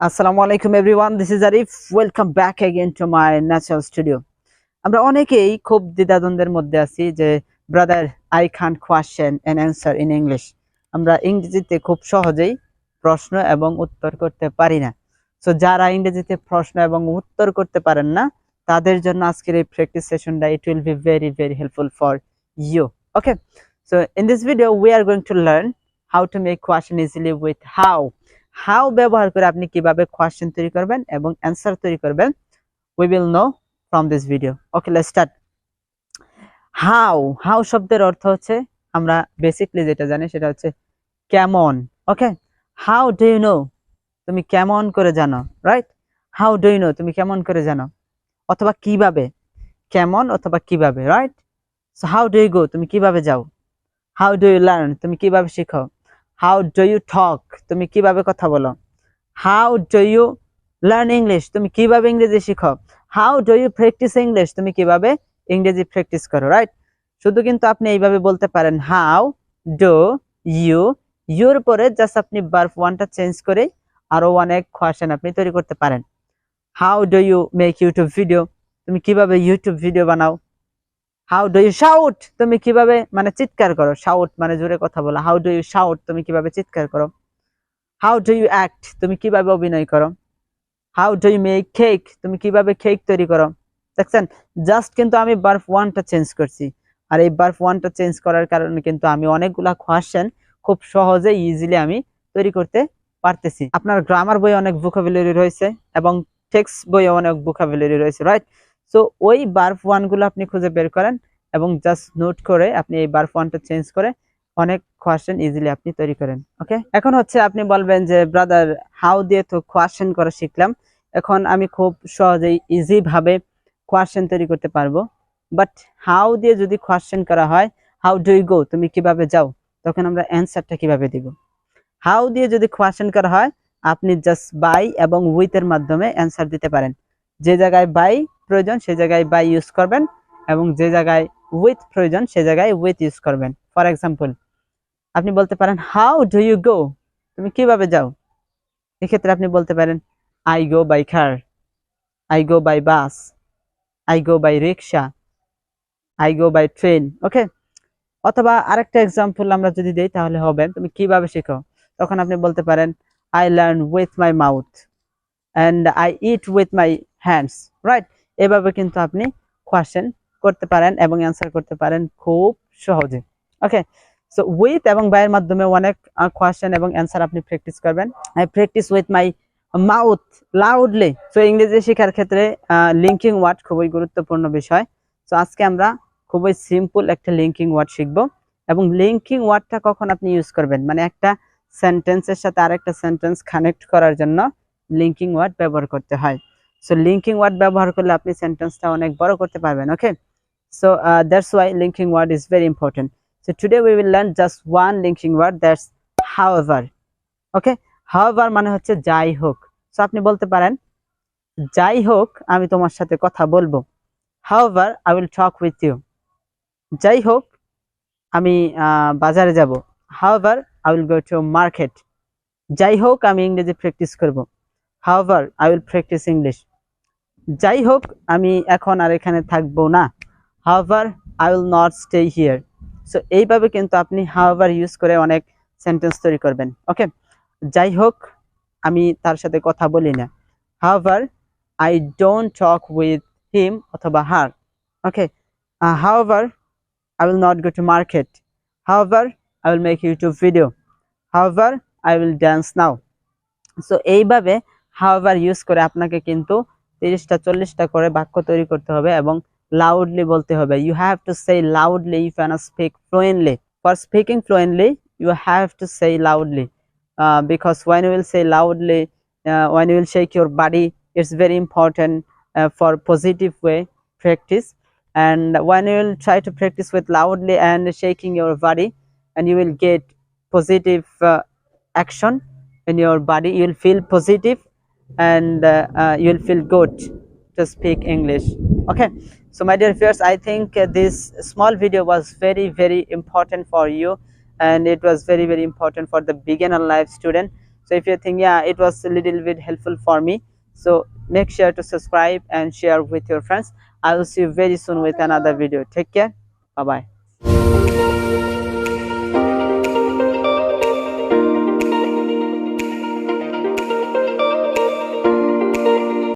Assalamualaikum everyone, this is Arif. Welcome back again to my natural studio. আমরা অনেকেই খুব দ্বিধাদ্বন্দ্বের মধ্যে আছি যে brother I can't question and answer in English. আমরা ইংরেজিতে খুব সহজেই প্রশ্ন এবং উত্তর করতে পারি না। সো যারা ইংরেজিতে প্রশ্ন এবং উত্তর করতে পারেন না তাদের জন্য আজকের এই প্র্যাকটিস সেশনটা it will be very helpful for you. Okay, so in this video we are going to learn how to make question easily with how ব্যবহার করে আপনি কিভাবে কোয়েশ্চেন তৈরি করবেন এবং অ্যানসার তৈরি করবেন we will know from this video. Okay, let's start. how শব্দের অর্থ হচ্ছে আমরা বেসিক্যালি যেটা জানি সেটা হচ্ছে কেমন। ওকে, how do you know, তুমি কেমন করে জানো, right? how do you know, তুমি কেমন করে জানো, অথবা কিভাবে, কেমন অথবা কিভাবে, right? so how do you go, তুমি কিভাবে যাও। how do you learn, তুমি কিভাবে শিখো। how do you talk, তুমি কিভাবে কথা বলো। how do you learn English, তুমি কিভাবে ইংরেজি শিখো। how do you practice English, তুমি কিভাবে ইংরেজি প্র্যাকটিস করো, রাইট? শুধু কিন্তু আপনি এইভাবে বলতে পারেন how do you, ইউর পরে জাস্ট আপনি ভার্ব ওয়ানটা চেঞ্জ করে আরো অনেক কোয়েশ্চেন আপনি তৈরি করতে পারেন। how do you make YouTube video, তুমি কিভাবে ইউটিউব ভিডিও বানাও। how do you shout, তুমি কিভাবে মানে চিৎকার করো। shout মানে জোরে কথা বলা। how do you shout, তুমি কিভাবে চিৎকার করো। how do you act, তুমি কিভাবে অভিনয় করো। how do you make cake, তুমি কিভাবে কেক তৈরি করো। দেখছেন, জাস্ট কিন্তু আমি ভার্ব ওয়ানটা চেঞ্জ করছি, আর এই ভার্ব ওয়ানটা চেঞ্জ করার কারণে কিন্তু আমি অনেকগুলা কোয়েশ্চেন খুব সহজে ইজিলি আমি তৈরি করতে পারতেছি। আপনার গ্রামার বইয়ে অনেক ভোকাবুলারি রয়েছে এবং টেক্সট বইয়ে অনেক ভোকাবুলারি রয়েছে, রাইট? সো ওই ভার্ব ওয়ানগুলো আপনি খুঁজে বের করেন এবং জাস্ট নোট করে আপনি এই ভার্ব ওয়ানটা চেঞ্জ করে অনেক কোয়েশ্চেন ইজিলি আপনি তৈরি করেন। ওকে, এখন হচ্ছে আপনি বলবেন যে ব্রাদার হাউ দিয়ে তো কোয়েশ্চেন করা শিখলাম, এখন আমি খুব সহজেই ইজি ভাবে কোয়েশ্চেন তৈরি করতে পারবো। বাট হাউ দিয়ে যদি কোয়েশ্চেন করা হয়, হাউ ডু ইউ গো, তুমি কিভাবে যাও, তখন আমরা অ্যানসারটা কিভাবে দিব। হাউ দিয়ে যদি কোয়েশ্চেন করা হয়, আপনি জাস্ট বাই এবং উইথ এর মাধ্যমে অ্যানসার দিতে পারেন। যে জায়গায় বাই প্রয়োজন সে জায়গায় বাই ইউজ করবেন এবং যে জায়গায় উইথ প্রয়োজন সে জায়গায় উইথ ইউজ করবেন। ফর এক্সাম্পল, আপনি বলতে পারেন হাউ ডু ইউ গো, তুমি কিভাবে যাও। এক্ষেত্রে আপনি বলতে পারেন I go by car, I go by bus, I go by rickshaw, I go by train. Okay, অথবা আরেকটা এক্সাম্পল আমরা যদি দেই তাহলে হবে তুমি কিভাবে শিখো, তখন আপনি বলতে পারেন I learn with my mouth and I it with my hands, right? এভাবে কিন্তু আপনি কোয়েশ্চেন করতে পারেন এবং অ্যান্সার করতে পারেন খুব সহজে। ওকে, সো উইথ এবং বাই এর মাধ্যমে অনেক কোয়েশ্চেন এবং অ্যান্সার আপনি প্র্যাকটিস করবেন। I practice with my mouth loudly. So ইংরেজি শেখার ক্ষেত্রে লিঙ্কিং ওয়ার্ড খুবই গুরুত্বপূর্ণ বিষয়। সো আজকে আমরা খুবই সিম্পল একটা লিঙ্কিং ওয়ার্ড শিখব এবং লিঙ্কিং ওয়ার্ডটা কখন আপনি ইউজ করবেন, মানে একটা সেন্টেন্সের সাথে আরেকটা সেন্টেন্স কানেক্ট করার জন্য লিঙ্কিং ওয়ার্ড ব্যবহার করতে হয়। সো লিঙ্কিং ওয়ার্ড ব্যবহার করলে আপনি সেন্টেন্সটা অনেক বড় করতে পারবেন। ওকে, so that's why linking word is very important. So today we will learn just one linking word, that's however. Okay, however মানে হচ্ছে যাই হোক। সো আপনি বলতে পারেন যাই হোক আমি তোমার সাথে কথা বলবো, however I will talk with you. যাই হোক আমি বাজারে যাব, however I will go to market. যাই হোক আমি ইংরেজি প্র্যাকটিস করব, however I will practice English. যাই হোক আমি এখন আর এখানে থাকবো না, however I will not stay here. So এইভাবে কিন্তু আপনি however ইউজ করে অনেক সেন্টেন্স তৈরি করবেন। ওকে, যাই হোক আমি তার সাথে কথা বলি না, however I don't talk with him অথবা her. Okay, however I will not go to market, however I will make YouTube video, however I will dance now. So এইভাবে however ইউজ করে আপনাকে কিন্তু 30টা 40টা করে বাক্য তৈরি করতে হবে এবং loudly বলতে হবে। You have to say loudly if you want to speak fluently. For speaking fluently, you have to say loudly. Because when you will say loudly, when you will shake your body, it's very important for positive way practice. And when you will try to practice with loudly and shaking your body, and you will get positive action in your body, you will feel positive and you will feel good to speak English. Okay, so my dear viewers, I think this small video was very important for you, and it was very important for the beginner life student. So So if you think, yeah, it was a little bit helpful for me, so make sure to subscribe and share with your friends. I will see you very soon with another video. Take care. Bye bye.